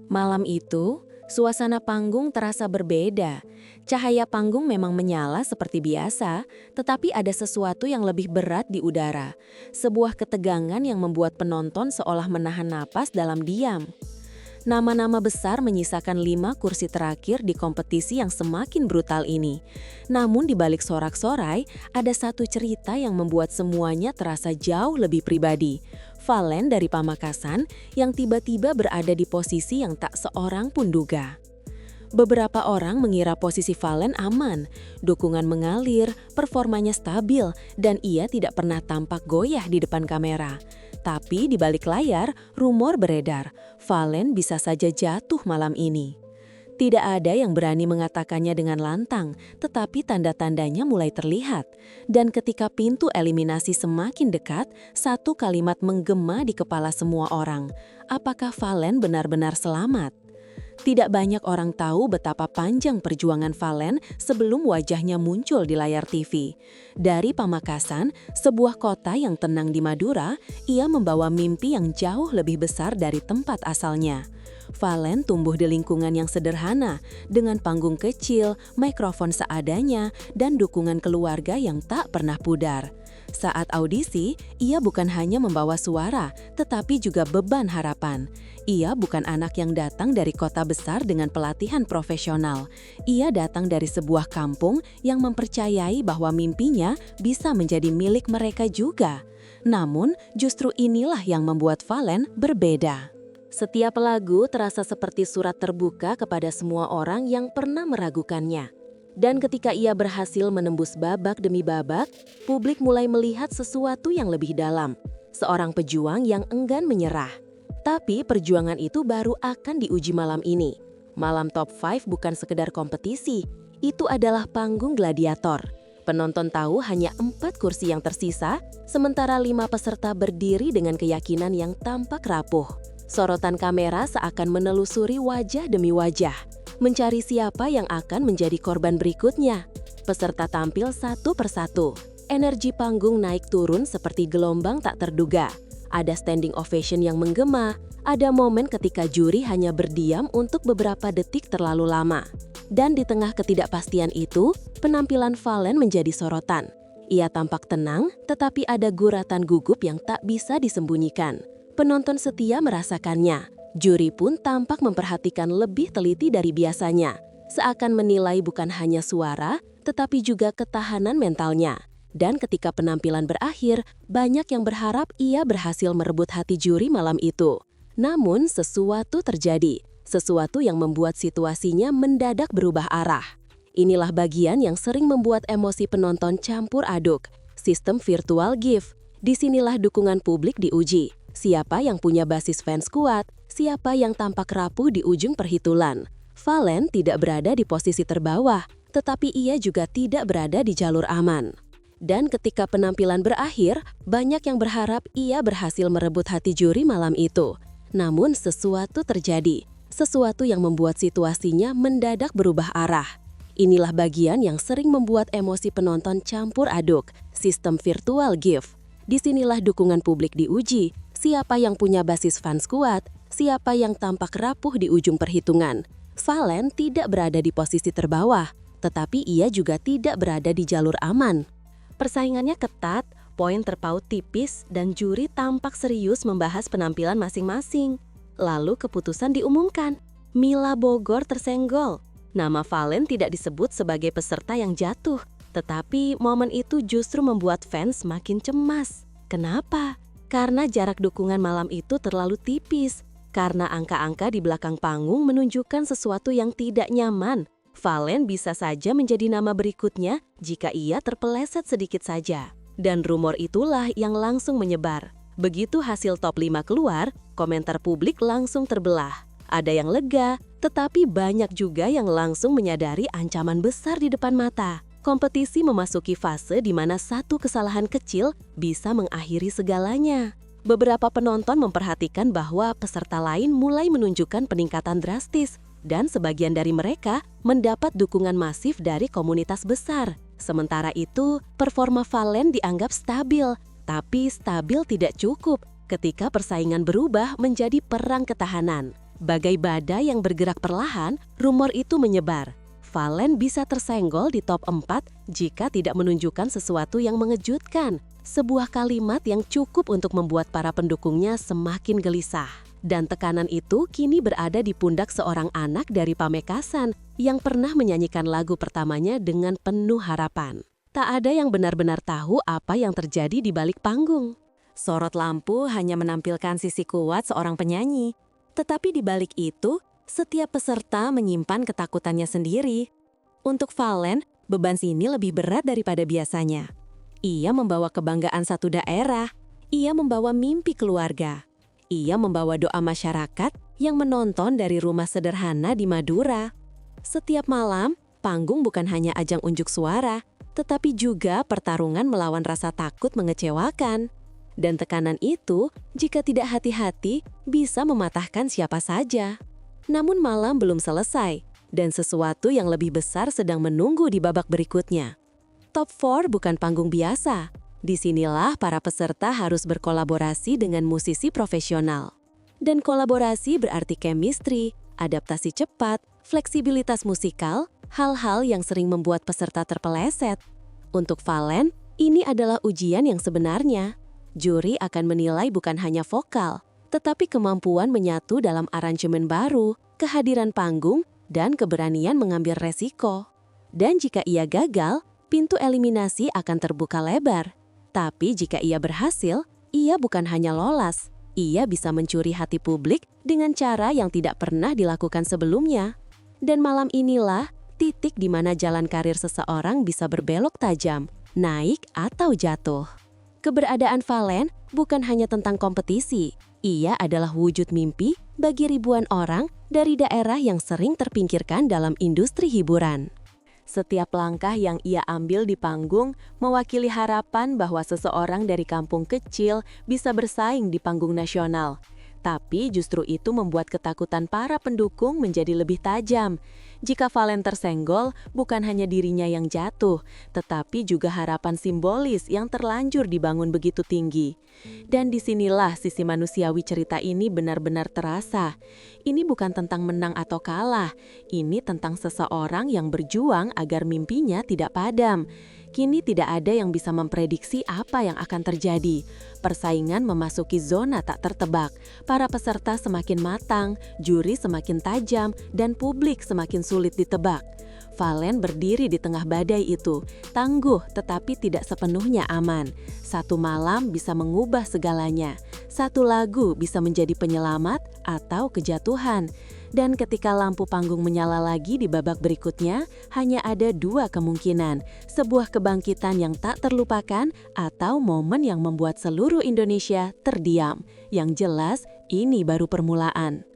Malam itu, suasana panggung terasa berbeda. Cahaya panggung memang menyala seperti biasa, tetapi ada sesuatu yang lebih berat di udara. Sebuah ketegangan yang membuat penonton seolah menahan napas dalam diam. Nama-nama besar menyisakan 5 kursi terakhir di kompetisi yang semakin brutal ini. Namun di balik sorak-sorai, ada satu cerita yang membuat semuanya terasa jauh lebih pribadi. Valen dari Pamekasan yang tiba-tiba berada di posisi yang tak seorang pun duga. Beberapa orang mengira posisi Valen aman, dukungan mengalir, performanya stabil, dan ia tidak pernah tampak goyah di depan kamera. Tapi di balik layar, rumor beredar, Valen bisa saja jatuh malam ini. Tidak ada yang berani mengatakannya dengan lantang, tetapi tanda-tandanya mulai terlihat. Dan ketika pintu eliminasi semakin dekat, satu kalimat menggema di kepala semua orang. Apakah Valen benar-benar selamat? Tidak banyak orang tahu betapa panjang perjuangan Valen sebelum wajahnya muncul di layar TV. Dari Pamekasan, sebuah kota yang tenang di Madura, ia membawa mimpi yang jauh lebih besar dari tempat asalnya. Valen tumbuh di lingkungan yang sederhana, dengan panggung kecil, mikrofon seadanya, dan dukungan keluarga yang tak pernah pudar. Saat audisi, ia bukan hanya membawa suara, tetapi juga beban harapan. Ia bukan anak yang datang dari kota besar dengan pelatihan profesional. Ia datang dari sebuah kampung yang mempercayai bahwa mimpinya bisa menjadi milik mereka juga. Namun, justru inilah yang membuat Valen berbeda. Setiap lagu terasa seperti surat terbuka kepada semua orang yang pernah meragukannya. Dan ketika ia berhasil menembus babak demi babak, publik mulai melihat sesuatu yang lebih dalam. Seorang pejuang yang enggan menyerah. Tapi perjuangan itu baru akan diuji malam ini. Malam Top 5 bukan sekedar kompetisi, itu adalah panggung gladiator. Penonton tahu hanya 4 kursi yang tersisa, sementara 5 peserta berdiri dengan keyakinan yang tampak rapuh. Sorotan kamera seakan menelusuri wajah demi wajah, mencari siapa yang akan menjadi korban berikutnya. Peserta tampil satu persatu. Energi panggung naik turun seperti gelombang tak terduga. Ada standing ovation yang menggema, ada momen ketika juri hanya berdiam untuk beberapa detik terlalu lama. Dan di tengah ketidakpastian itu, penampilan Valen menjadi sorotan. Ia tampak tenang, tetapi ada guratan gugup yang tak bisa disembunyikan. Penonton setia merasakannya. Juri pun tampak memperhatikan lebih teliti dari biasanya, seakan menilai bukan hanya suara, tetapi juga ketahanan mentalnya. Dan ketika penampilan berakhir, banyak yang berharap ia berhasil merebut hati juri malam itu. Namun sesuatu terjadi, sesuatu yang membuat situasinya mendadak berubah arah. Inilah bagian yang sering membuat emosi penonton campur aduk, sistem virtual gift. Disinilah dukungan publik diuji. Siapa yang punya basis fans kuat, siapa yang tampak rapuh di ujung perhitulan. Valen tidak berada di posisi terbawah, tetapi ia juga tidak berada di jalur aman. Dan ketika penampilan berakhir, banyak yang berharap ia berhasil merebut hati juri malam itu. Namun sesuatu terjadi, sesuatu yang membuat situasinya mendadak berubah arah. Inilah bagian yang sering membuat emosi penonton campur aduk, sistem virtual gift. Disinilah dukungan publik diuji. Siapa yang punya basis fans kuat, siapa yang tampak rapuh di ujung perhitungan. Valen tidak berada di posisi terbawah, tetapi ia juga tidak berada di jalur aman. Persaingannya ketat, poin terpaut tipis, dan juri tampak serius membahas penampilan masing-masing. Lalu keputusan diumumkan. Mila Bogor tersenggol. Nama Valen tidak disebut sebagai peserta yang jatuh, tetapi momen itu justru membuat fans makin cemas. Kenapa? Karena jarak dukungan malam itu terlalu tipis. Karena angka-angka di belakang panggung menunjukkan sesuatu yang tidak nyaman. Valen bisa saja menjadi nama berikutnya jika ia terpeleset sedikit saja. Dan rumor itulah yang langsung menyebar. Begitu hasil top 5 keluar, komentar publik langsung terbelah. Ada yang lega, tetapi banyak juga yang langsung menyadari ancaman besar di depan mata. Kompetisi memasuki fase di mana satu kesalahan kecil bisa mengakhiri segalanya. Beberapa penonton memperhatikan bahwa peserta lain mulai menunjukkan peningkatan drastis, dan sebagian dari mereka mendapat dukungan masif dari komunitas besar. Sementara itu, performa Valen dianggap stabil, tapi stabil tidak cukup ketika persaingan berubah menjadi perang ketahanan. Bagai badai yang bergerak perlahan, rumor itu menyebar. Valen bisa tersenggol di top 4 jika tidak menunjukkan sesuatu yang mengejutkan. Sebuah kalimat yang cukup untuk membuat para pendukungnya semakin gelisah. Dan tekanan itu kini berada di pundak seorang anak dari Pamekasan yang pernah menyanyikan lagu pertamanya dengan penuh harapan. Tak ada yang benar-benar tahu apa yang terjadi di balik panggung. Sorot lampu hanya menampilkan sisi kuat seorang penyanyi. Tetapi di balik itu, setiap peserta menyimpan ketakutannya sendiri. Untuk Valen, beban sini lebih berat daripada biasanya. Ia membawa kebanggaan satu daerah. Ia membawa mimpi keluarga. Ia membawa doa masyarakat yang menonton dari rumah sederhana di Madura. Setiap malam, panggung bukan hanya ajang unjuk suara, tetapi juga pertarungan melawan rasa takut mengecewakan. Dan tekanan itu, jika tidak hati-hati, bisa mematahkan siapa saja. Namun malam belum selesai, dan sesuatu yang lebih besar sedang menunggu di babak berikutnya. Top 4 bukan panggung biasa. Disinilah para peserta harus berkolaborasi dengan musisi profesional. Dan kolaborasi berarti chemistry, adaptasi cepat, fleksibilitas musikal, hal-hal yang sering membuat peserta terpeleset. Untuk Valen, ini adalah ujian yang sebenarnya. Juri akan menilai bukan hanya vokal, tetapi kemampuan menyatu dalam aransemen baru, kehadiran panggung, dan keberanian mengambil resiko. Dan jika ia gagal, pintu eliminasi akan terbuka lebar. Tapi jika ia berhasil, ia bukan hanya lolos, ia bisa mencuri hati publik dengan cara yang tidak pernah dilakukan sebelumnya. Dan malam inilah titik di mana jalan karir seseorang bisa berbelok tajam, naik atau jatuh. Keberadaan Valen bukan hanya tentang kompetisi, ia adalah wujud mimpi bagi ribuan orang dari daerah yang sering terpinggirkan dalam industri hiburan. Setiap langkah yang ia ambil di panggung mewakili harapan bahwa seseorang dari kampung kecil bisa bersaing di panggung nasional. Tapi justru itu membuat ketakutan para pendukung menjadi lebih tajam. Jika Valen tersenggol, bukan hanya dirinya yang jatuh, tetapi juga harapan simbolis yang terlanjur dibangun begitu tinggi. Dan disinilah sisi manusiawi cerita ini benar-benar terasa. Ini bukan tentang menang atau kalah, ini tentang seseorang yang berjuang agar mimpinya tidak padam. Kini tidak ada yang bisa memprediksi apa yang akan terjadi. Persaingan memasuki zona tak tertebak. Para peserta semakin matang, juri semakin tajam, dan publik semakin sulit ditebak. Valen berdiri di tengah badai itu, tangguh tetapi tidak sepenuhnya aman. Satu malam bisa mengubah segalanya. Satu lagu bisa menjadi penyelamat atau kejatuhan. Dan ketika lampu panggung menyala lagi di babak berikutnya, hanya ada dua kemungkinan. Sebuah kebangkitan yang tak terlupakan atau momen yang membuat seluruh Indonesia terdiam. Yang jelas, ini baru permulaan.